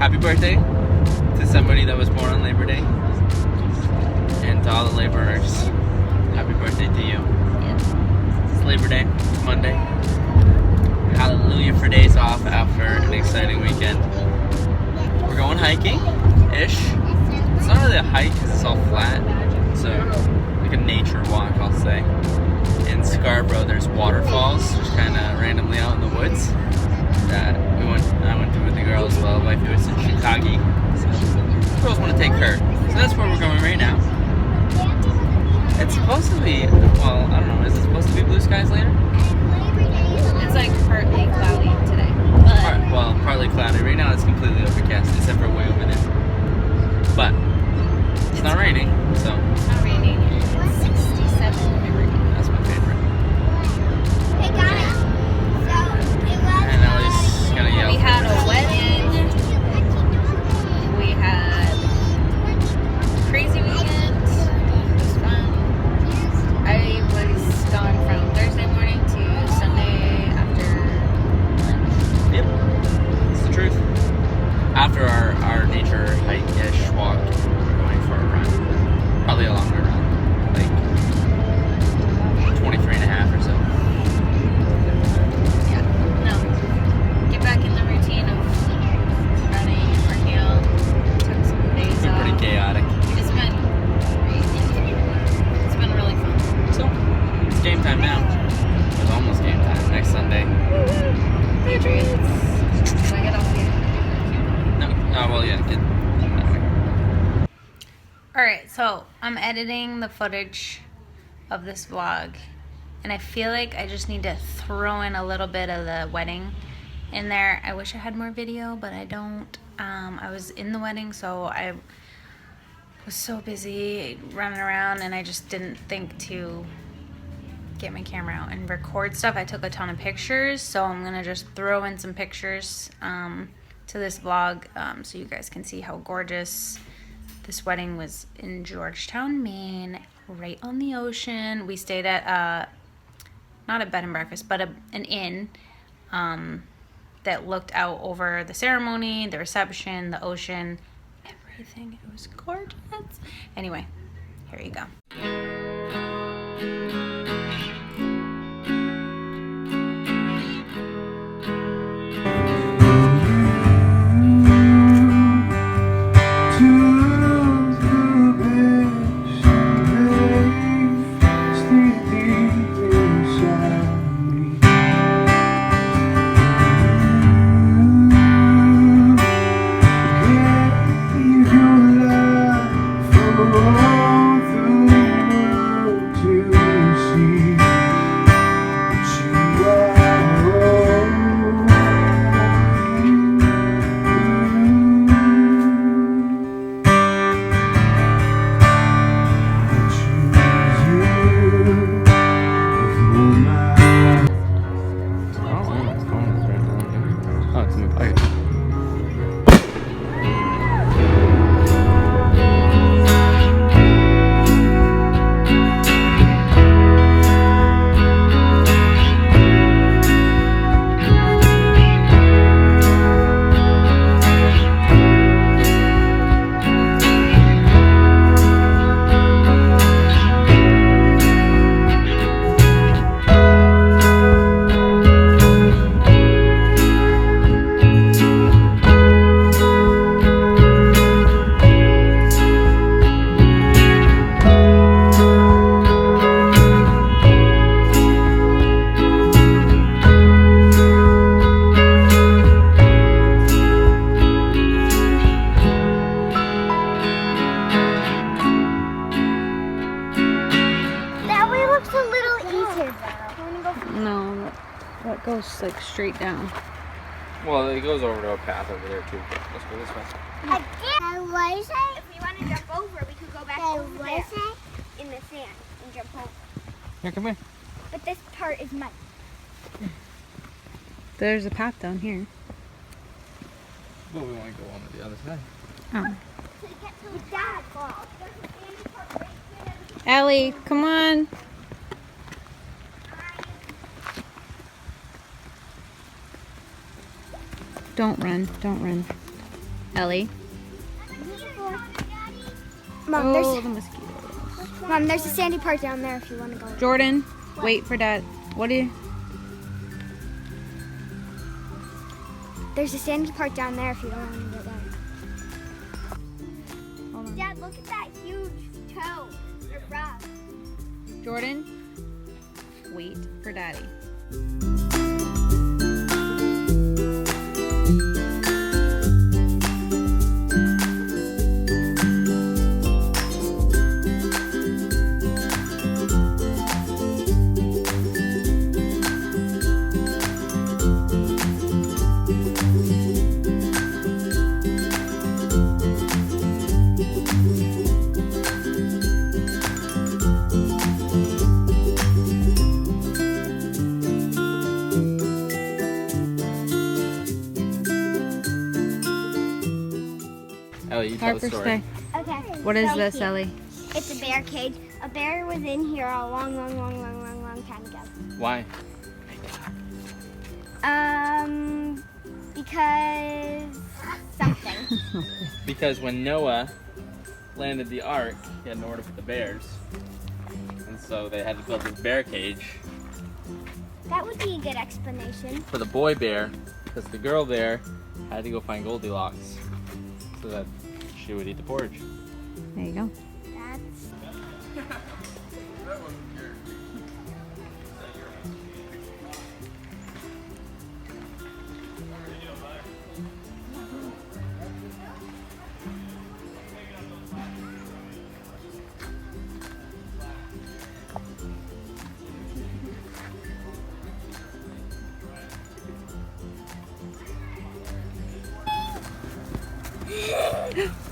happy birthday to somebody that was born on Labor Day. And to all the laborers, happy birthday to you. Yeah. It's Labor Day, it's Monday. Hallelujah for days off after an exciting weekend. We're going hiking-ish. It's not really a hike because it's all flat. So, like a nature walk, I'll say. In Scarborough, there's waterfalls, just kind of randomly out in the woods. That I went to with the girls while wifey was in Chicago. So, the girls want to take her. So that's where we're going right now. It's supposed to be, well, I don't know, is it supposed to be blue skies later? It's like partly cloudy today. But Partly cloudy. Right now it's completely overcast, except for way over there. But it's not raining, so. It's not raining. It's 67 and raining. That's my favorite. Hey guys, And Ellie's gonna yell. We had a wedding. We had a crazy weekend. It was fun. I was gone from Thursday morning to Sunday after lunch. Yep, it's the truth. After our nature hike-ish walk, we're going for a run. Probably a longer run, like 23 and a half or so. Yeah. No. Get back in the routine of running and working out. Took some days It's been off. pretty chaotic. It's been really fun. So, it's game time now. It's almost game time. Next Sunday. Patriots. Did I get off here? No, well, yeah. Anyway. Alright, so I'm editing the footage of this vlog, and I feel like I just need to throw in a little bit of the wedding in there. I wish I had more video, but I don't. I was in the wedding, so I was so busy running around, and I just didn't think to get my camera out and record stuff. I took a ton of pictures, so I'm gonna just throw in some pictures to this vlog so you guys can see how gorgeous this wedding was in Georgetown, Maine, right on the ocean. We stayed at not a bed and breakfast, but an inn that looked out over the ceremony, the reception, the ocean, everything. It was gorgeous. Anyway, here you go. No, that goes like straight down. Well, it goes over to a path over there too. Let's go this way. If we want to jump over, we could go back over there in the sand and jump over. Here, come here. But this part is mine. There's a path down here. But we want to go on to the other side. Oh. To get to the dad ball. There's a sandy part right here. Allie, come on. Don't run. Don't run. Ellie. Mom, Oh, the mosquito. there's a sandy part down there if you want to go. Jordan, wait for Dad. What do you? There's a sandy part down there if you don't want to go there. Hold on. Dad, look at that huge toe. Or frog. Jordan, wait for Daddy. Ellie, you tell the Harper, story. stay. Okay. What is so this, here. Ellie? It's a bear cage. A bear was in here a long time ago. Why? Because something. Because when Noah landed the ark, he had nowhere to put the bears. And so they had to build this bear cage That would be a good explanation. for the boy bear, because the girl bear had to go find Goldilocks so that she would eat the porridge. There you go. That's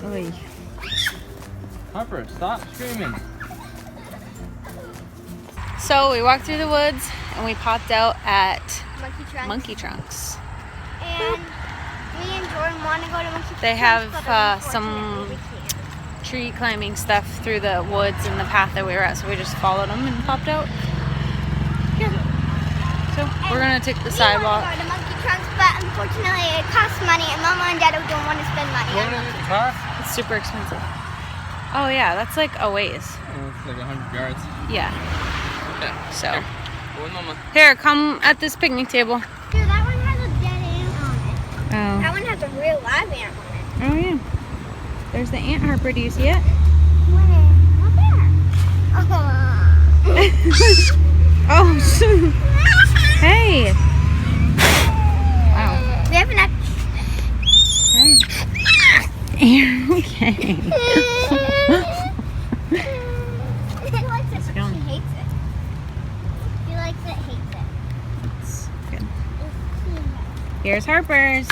Oy. Harper, stop screaming. So we walked through the woods and we popped out at Monkey Trunk. Monkey Trunks. And me and Jordan want to go to Monkey Trunk. They have but some unfortunately we can't. tree climbing stuff through the woods and the path that we were at, so we just followed them and popped out. Yeah. So we're gonna take the sidewalk. We want to go to Monkey Trunks, but unfortunately it costs money, and Mama and Dad don't want to spend money. on Monkey Trunks. It's super expensive. Oh yeah, that's like a ways. It's like 100 yards. Yeah. Okay. So Go with Mama. here, come at this picnic table. Dude, that one has a dead ant on it. Oh. That one has a real live ant on it. Oh yeah. There's the ant, Harper. Do you see it? Where? Up there. Oh shoot. Hey. Wow. We have an Okay. He likes it, but Yum. he hates it. He likes it, hates it. That's good. Here's Harper's.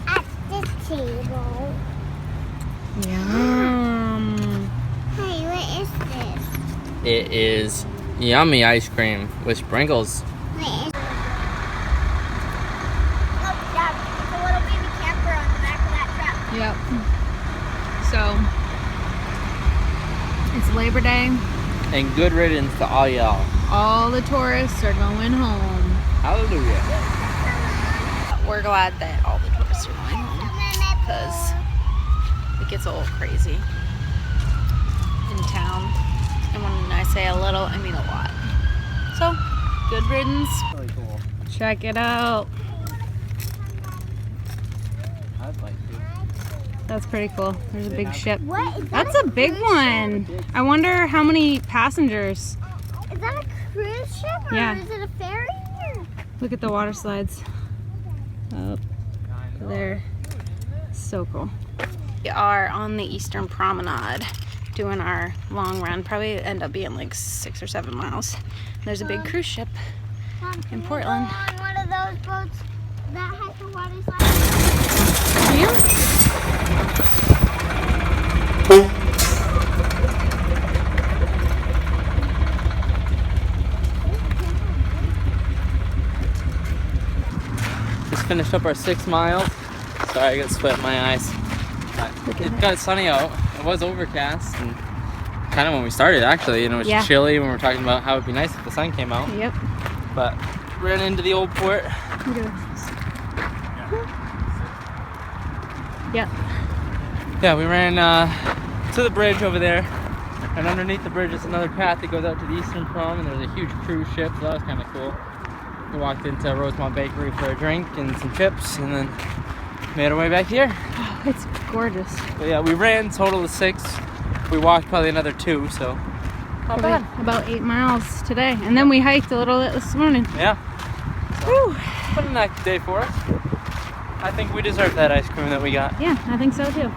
At this table. Yum. Hey, what is this? It is yummy ice cream with sprinkles. What is Look, Dad, it's a little baby camper on the back of that truck. Yep. So it's Labor Day. And good riddance to all y'all. All the tourists are going home. Hallelujah. We're glad that all the tourists are going home because it gets a little crazy in town. And when I say a little, I mean a lot. So, good riddance. Really cool. Check it out. I'd like to. That's pretty cool. There's a big ship. What? Is that That's a big one. I wonder how many passengers. Is that a cruise ship or Yeah. is it a ferry? Look at the water slides. Up there. So cool. We are on the Eastern Promenade doing our long run. Probably end up being like 6 or 7 miles. There's a big cruise ship. Mom, can In we Portland. go on one of those boats that has the water slide? Yeah. Just finished up our 6 miles. Sorry, I got sweat in my eyes. It got sunny out. It was overcast, and kind of when we started actually, and it was Yeah. chilly when we were talking about how it'd be nice if the sun came out. Yep. But ran into the old port. Look at this. Yep. Yeah, we ran to the bridge over there, and underneath the bridge is another path that goes out to the eastern prom, and there's a huge cruise ship, so that was kind of cool. We walked into Rosemont Bakery for a drink and some chips, and then made our way back here. Oh, it's gorgeous. But yeah, we ran total of 6. We walked probably another 2, so not bad. About 8 miles today, and then we hiked a little bit this morning. Yeah. Whew. What a nice day for us. I think we deserve that ice cream that we got. Yeah, I think so too.